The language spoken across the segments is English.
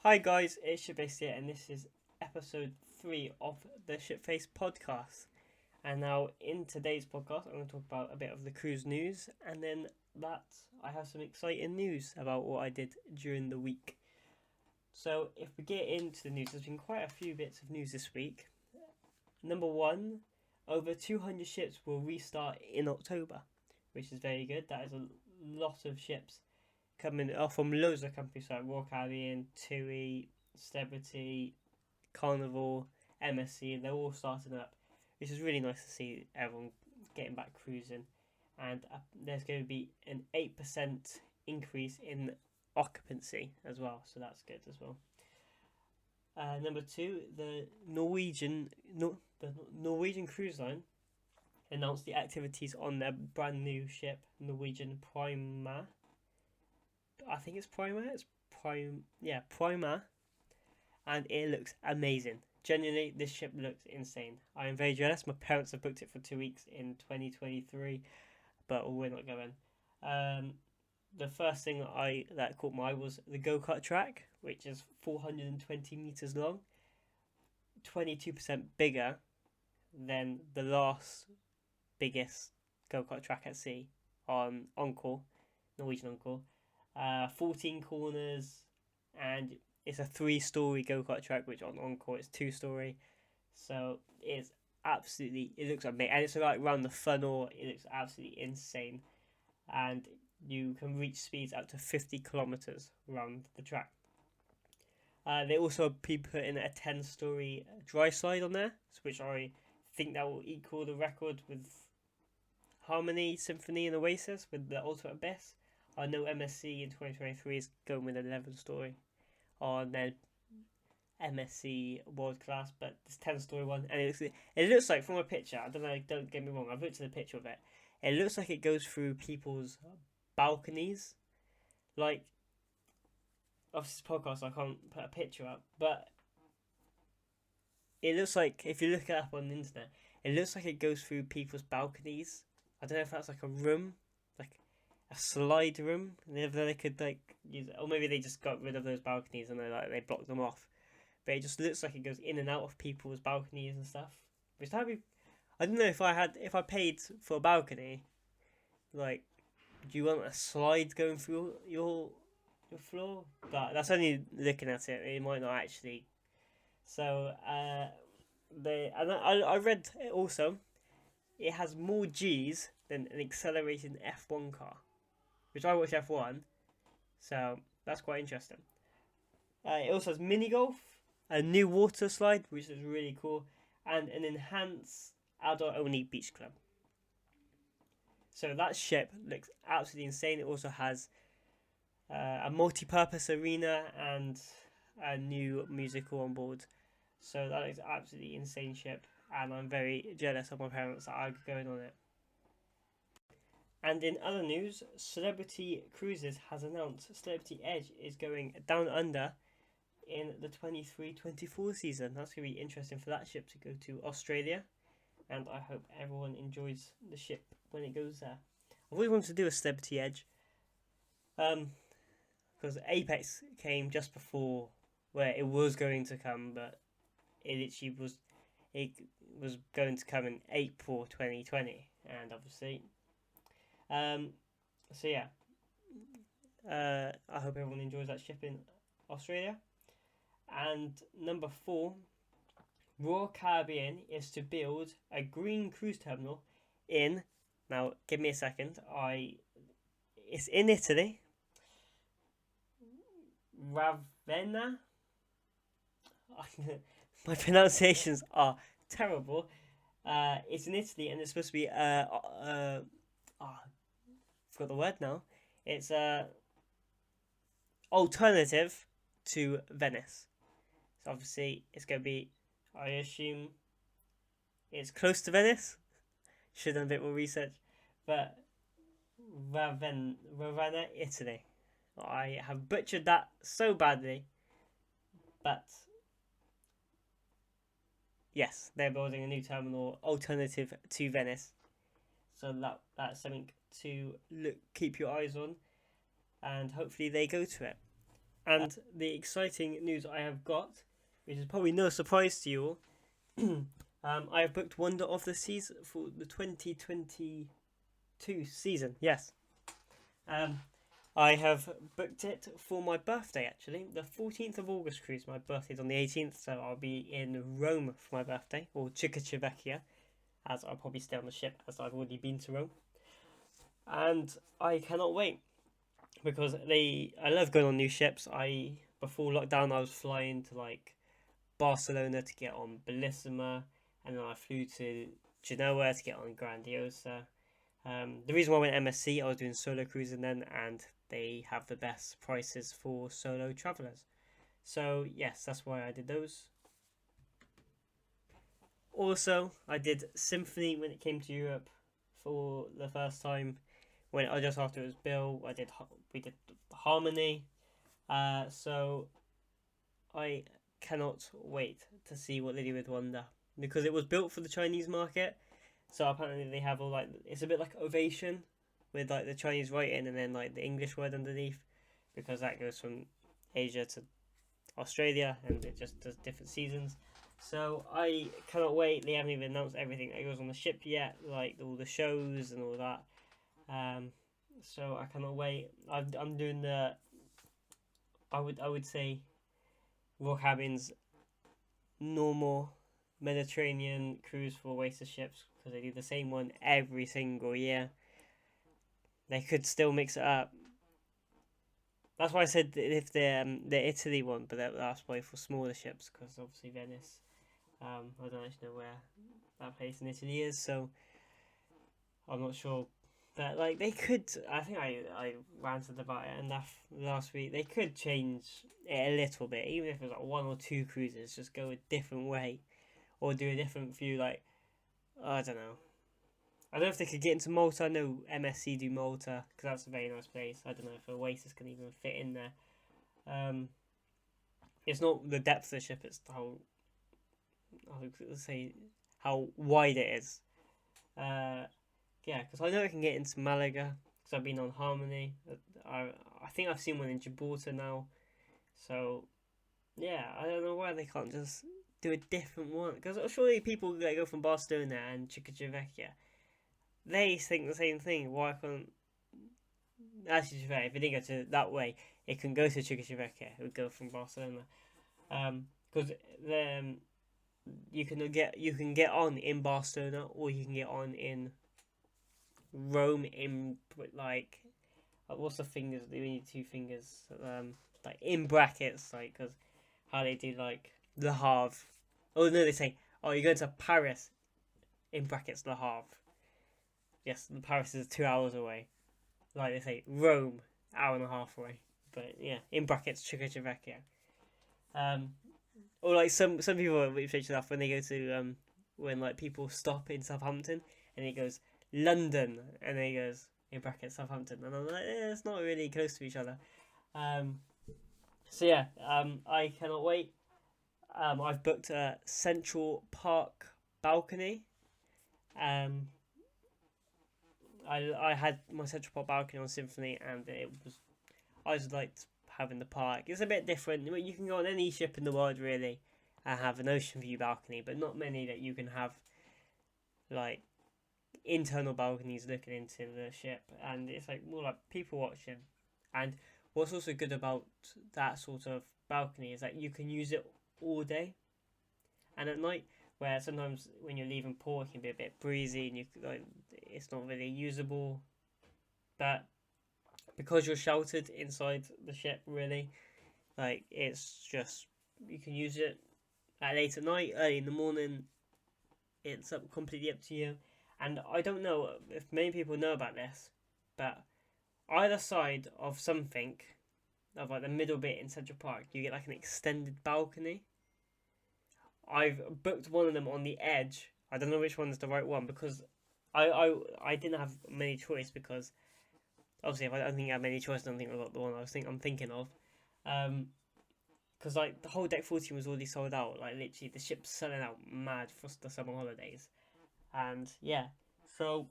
Hi guys, it's Shipface here, and this is episode 3 of the Shipface podcast. And now, in today's podcast, I'm going to talk about a bit of the cruise news, and then I have some exciting news about what I did during the week. So, if we get into the news, there's been quite a few bits of news this week. Number one, over 200 ships will restart in October, which is very good. That is a lot of ships coming off from loads of companies like Royal Caribbean, TUI, Celebrity, Carnival, MSC. They're all starting up, which is really nice to see everyone getting back cruising. And there's going to be an 8% increase in occupancy as well, so that's good as well. Number two, the Norwegian cruise line announced the activities on their brand new ship, Norwegian Prima. I think it's Prima. Prima, and it looks amazing. Genuinely, this ship looks insane. I am very jealous. My parents have booked it for 2 weeks in 2023, but we're not going. The first thing that caught my eye was the go-kart track, which is 420 meters long, 22% bigger than the last biggest go-kart track at sea on Encore, Norwegian Encore. 14 corners, and it's a 3-story go-kart track, which on Encore it's 2-story. So it looks amazing, and it's like around the funnel. It looks absolutely insane, and you can reach speeds up to 50 kilometers around the track. They also put in a 10-story dry slide on there, which I think that will equal the record with Harmony, Symphony, and Oasis with the Ultimate Abyss. I know MSC in 2023 is going with 11-story on their MSC World Class, but this 10-story one, and it looks like from a picture. I don't know. Don't get me wrong. I've looked at the picture of it. It looks like it goes through people's balconies. Like, obviously, this podcast, I can't put a picture up, but it looks like if you look it up on the internet, it looks like it goes through people's balconies. I don't know if that's like a room, like a slide room, and if they could like use it, or maybe they just got rid of those balconies and they blocked them off. But it just looks like it goes in and out of people's balconies and stuff. Which that'd be, I don't know if I paid for a balcony, like, do you want a slide going through your floor? But that's only looking at it. It might not actually. So I read it also. It has more G's than an accelerated F1 car, which I watch F1, so that's quite interesting. It also has mini golf, a new water slide, which is really cool, and an enhanced adult-only beach club. So that ship looks absolutely insane. It also has a multi-purpose arena and a new musical on board. So that is absolutely insane ship, and I'm very jealous of my parents that are going on it. And in other news, Celebrity Cruises has announced Celebrity Edge is going down under in the 23-24 season. That's going to be interesting for that ship to go to Australia, and I hope everyone enjoys the ship when it goes there. I've always wanted to do a Celebrity Edge, because Apex came just before where it was going to come, but it was going to come in April 2020, and obviously, so yeah, I hope everyone enjoys that ship in Australia. And number 4, Royal Caribbean is to build a green cruise terminal in, now give me a second, it's in Italy, Ravenna. My pronunciations are terrible. It's in Italy, and it's supposed to be I forgot the word now. It's alternative to Venice. So obviously it's going to be, I assume it's close to Venice. Should have done a bit more research. But Ravenna, Italy. I have butchered that so badly. But yes, they're building a new terminal alternative to Venice. So that's something to keep your eyes on, and hopefully they go to it. And the exciting news I have got, which is probably no surprise to you all, I have booked Wonder of the Seas for the 2022 season. Yes. Um, I have booked it for my birthday actually. The 14th of August cruise. My birthday's on the 18th, so I'll be in Rome for my birthday, or Civitavecchia, as I'll probably stay on the ship as I've already been to Rome. And I cannot wait because I love going on new ships. Before lockdown I was flying to like Barcelona to get on Bellissima, and then I flew to Genoa to get on Grandiosa. The reason why I went MSC, I was doing solo cruising then, and they have the best prices for solo travelers. So yes, that's why I did those. Also, I did Symphony when it came to Europe for the first time. When I just after it was Bill, we did Harmony. So I cannot wait to see what they do with Wonder because it was built for the Chinese market. So apparently they have all like it's a bit like Ovation with like the Chinese writing and then like the English word underneath because that goes from Asia to Australia and it just does different seasons. So I cannot wait. They haven't even announced everything that goes on the ship yet, like all the shows and all that. Um, so I cannot wait. I'm doing the. I would say Royal Cabin's normal Mediterranean cruise for Oasis ships because they do the same one every single year. They could still mix it up. That's why I said if the Italy one, but that's why for smaller ships because obviously Venice. I don't actually know where that place in Italy is, so I'm not sure. But like they could, I think I ranted about it enough last week. They could change it a little bit, even if it's like one or two cruises, just go a different way, or do a different view. Like I don't know. I don't know if they could get into Malta. I know MSC do Malta because that's a very nice place. I don't know if Oasis can even fit in there. Um, it's not the depth of the ship; it's how I would say how wide it is. Uh, yeah, because I know I can get into Malaga because I've been on Harmony. I think I've seen one in Gibraltar now. So yeah, I don't know why they can't just do a different one. Because surely people that go from Barcelona and Civitavecchia, they think the same thing. Why can't actually fair, if it didn't go to that way, it can go to Civitavecchia. It would go from Barcelona. Because then you can get on in Barcelona or you can get on in Rome in like what's the fingers? We need two fingers. Like in brackets, like because how they do like Le Havre. Oh no, they say oh you're going to Paris in brackets Le Havre. Yes, Paris is 2 hours away. Like they say Rome, hour and a half away. But yeah, in brackets Czechoslovakia. Um, or like some people which picture off when they go to when like people stop in Southampton and it goes London and then he goes in brackets Southampton and I'm like it's not really close to each other. Um, so yeah, I cannot wait. I've booked a Central Park balcony. Um, I had my Central Park balcony on Symphony and it was I just liked having the park. It's a bit different. You can go on any ship in the world really and have an ocean view balcony, but not many that you can have like internal balconies looking into the ship, and it's like more like people watching. And what's also good about that sort of balcony is that you can use it all day and at night. Where sometimes when you're leaving port, it can be a bit breezy and it's not really usable. But because you're sheltered inside the ship, really, like it's just you can use it at late at night, early in the morning. It's completely up to you. And I don't know if many people know about this, but either side of something, of like the middle bit in Central Park, you get like an extended balcony. I've booked one of them on the edge. I don't know which one is the right one because I didn't have many choice because obviously if I don't think I have many choice, I don't think I got the one I'm thinking of. Because like the whole deck 14 was already sold out. Like literally the ship's selling out mad for the summer holidays, and yeah, so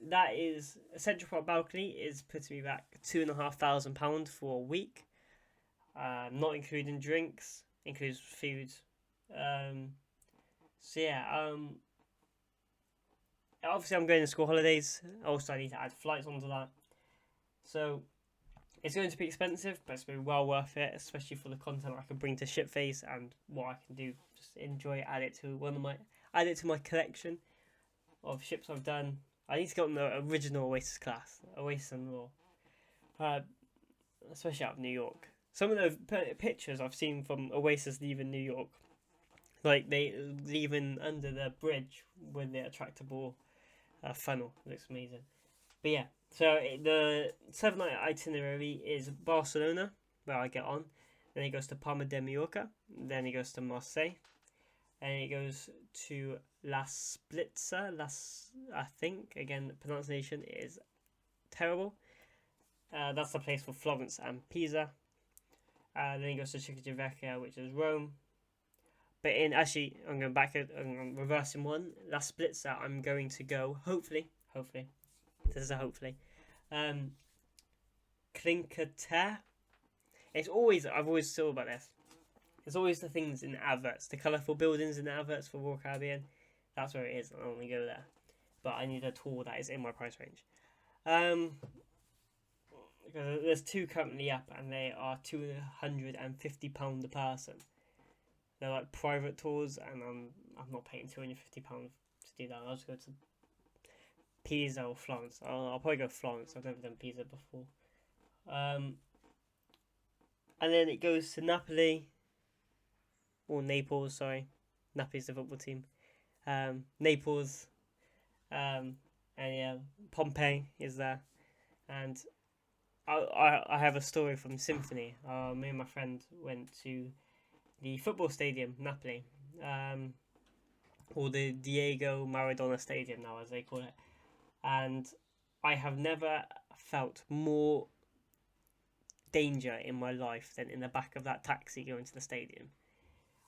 that is a Central Park balcony is putting me back £2,500 for a week. not including drinks, includes food. So yeah, obviously I'm going to school holidays. Also, I need to add flights onto that. So it's going to be expensive, but it's going to be well worth it, especially for the content I can bring to Shipface and what I can do. Just enjoy, add it to my collection of ships I've done. I need to get on the original Oasis class, Oasis and Raw, especially out of New York. Some of the pictures I've seen from Oasis leaving New York, like they leaving under the bridge with the retractable funnel, it looks amazing. But yeah, so the 7 night itinerary is Barcelona, where I get on. Then it goes to Palma de Mallorca. Then it goes to Marseille. And it goes to La Splitza. I think, again, the pronunciation is terrible. That's the place for Florence and Pisa. Then it goes to Civitavecchia, which is Rome. But I'm going back, I'm reversing one. La Splitza, I'm going to go, hopefully, this is a hopefully, Clincater. I've always thought about this. There's always the things in adverts, the colourful buildings in the adverts for Royal Caribbean. That's where it is, and I want to go there. But I need a tour that is in my price range. Because there's 2 currently up, and they are £250 a person. They're like private tours, and I'm not paying £250 to do that. I'll just go to Pisa or Florence. I'll probably go Florence. I've never done Pisa before. And then it goes to Napoli. Or Naples, sorry. Napoli's the football team. Naples. And yeah, Pompeii is there. And I have a story from Symphony. Me and my friend went to the football stadium, Napoli. Or the Diego Maradona Stadium now, as they call it. And I have never felt more danger in my life than in the back of that taxi going to the stadium.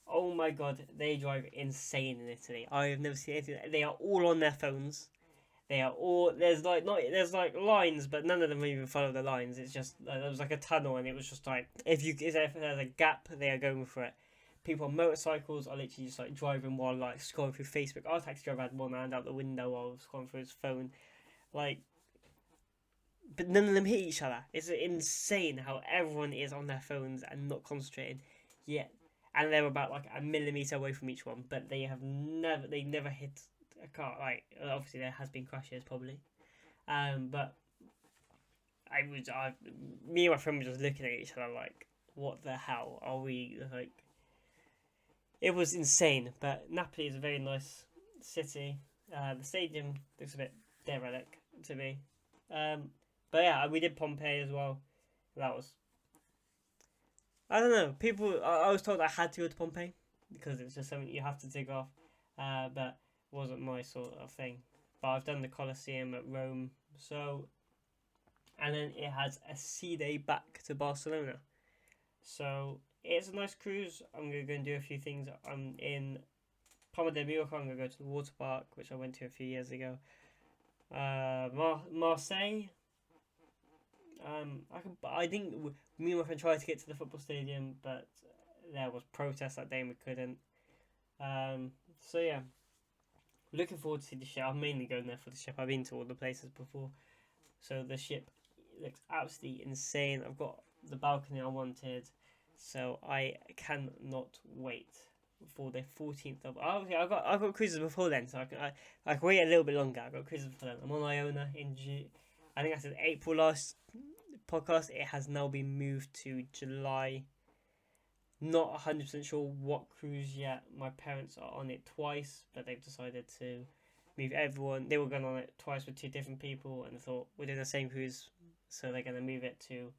Oh my god, they drive insane in Italy. I have never seen anything. They are all on their phones. They are all there's like lines, but none of them even follow the lines. It's just there was like a tunnel, and it was just like if there's a gap, they are going for it. People on motorcycles are literally just like driving while like scrolling through Facebook. Our taxi driver had one hand out the window while scrolling through his phone, like. But none of them hit each other. It's insane how everyone is on their phones and not concentrating. Yet, and they're about like a millimeter away from each one, but they never hit a car. Like obviously there has been crashes probably, but me and my friend were just looking at each other like, what the hell are we like? It was insane. But Napoli is a very nice city. The stadium looks a bit derelict to me. But yeah, we did Pompeii as well. That was, I don't know. I was told I had to go to Pompeii because it was just something you have to tick off. But it wasn't my sort of thing. But I've done the Colosseum at Rome. So, and then it has a sea day back to Barcelona. So it's a nice cruise. I'm going to go and do a few things. I'm in Palma de Mallorca. I'm going to go to the water park, which I went to a few years ago. Marseille. I think me and my friend tried to get to the football stadium, but there was protests that day and we couldn't. So yeah, looking forward to see the ship. I'm mainly going there for the ship. I've been to all the places before, so the ship looks absolutely insane. I've got the balcony I wanted, so I cannot wait for the 14th of. Obviously, I've got cruises before then, so I can wait a little bit longer. I've got cruises before then. I'm on Iona in June. I think I said April last podcast. It has now been moved to July. Not 100% sure what cruise yet. My parents are on it twice, but they've decided to move everyone. They were going on it twice with 2 different people, and they thought we're doing the same cruise, so they're going to move it to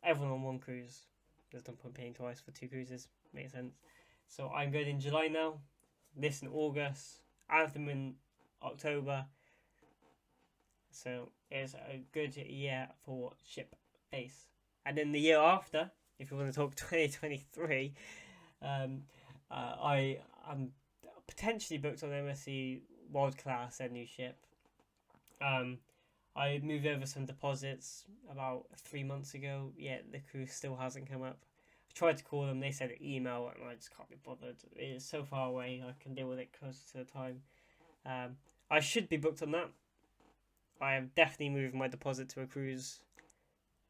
everyone on one cruise. There's no point paying twice for 2 cruises. Makes sense. So I'm going in July now. This in August. Anthem in October. So it's a good year for ship base. And then the year after, if you want to talk 2023, I'm potentially booked on MSC World Class, their new ship. I moved over some deposits about 3 months ago. Yet the cruise still hasn't come up. tried to call them. They said email, and I just can't be bothered. It is so far away. I can deal with it closer to the time. I should be booked on that. I have definitely moved my deposit to a cruise.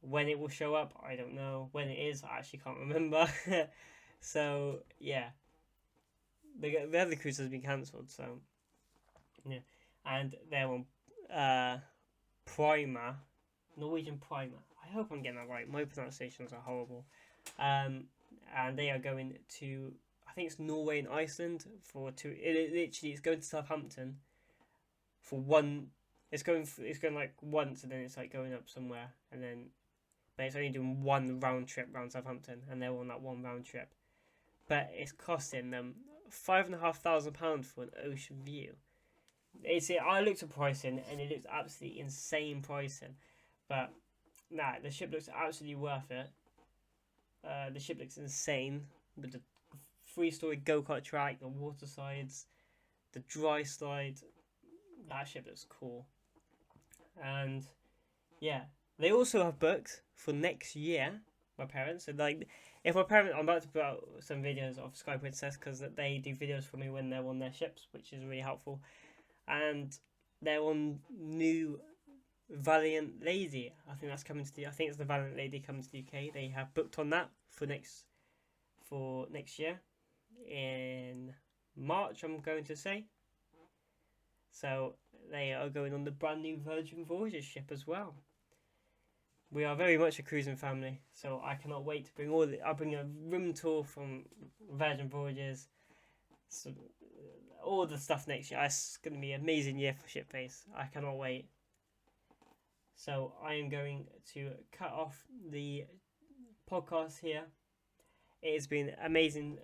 When it will show up, I don't know. When it is, I actually can't remember. So yeah, the other cruise has been cancelled. So yeah, and they're on Prima, Norwegian Prima. I hope I'm getting that right. My pronunciations are horrible. And they are going to, I think it's Norway and Iceland for two. It's going to Southampton for one. It's going like once, and then it's like going up somewhere, and then, but it's only doing one round trip round Southampton, and they're on that one round trip. But it's costing them £5,500 for an ocean view. I looked at pricing, and it looks absolutely insane pricing, but nah, the ship looks absolutely worth it. The ship looks insane with the 3-story go-kart track, the water slides, the dry slide. That ship looks cool. And yeah, they also have booked for next year. My parents, so like, if my parents, I'm about to put out some videos of Sky Princess because they do videos for me when they're on their ships, which is really helpful. And they're on new Valiant Lady. I think that's coming to I think it's the Valiant Lady coming to the UK. They have booked on that for next year in March, I'm going to say. So they are going on the brand new Virgin Voyages ship as well. We are very much a cruising family, so I cannot wait to bring I'll bring a room tour from Virgin Voyages. So all the stuff next year. It's going to be an amazing year for Shipbase. I cannot wait. So I am going to cut off the podcast here. It has been amazing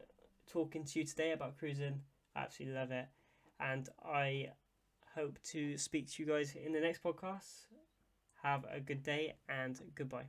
talking to you today about cruising. I absolutely love it. And I hope to speak to you guys in the next podcast. Have a good day and goodbye.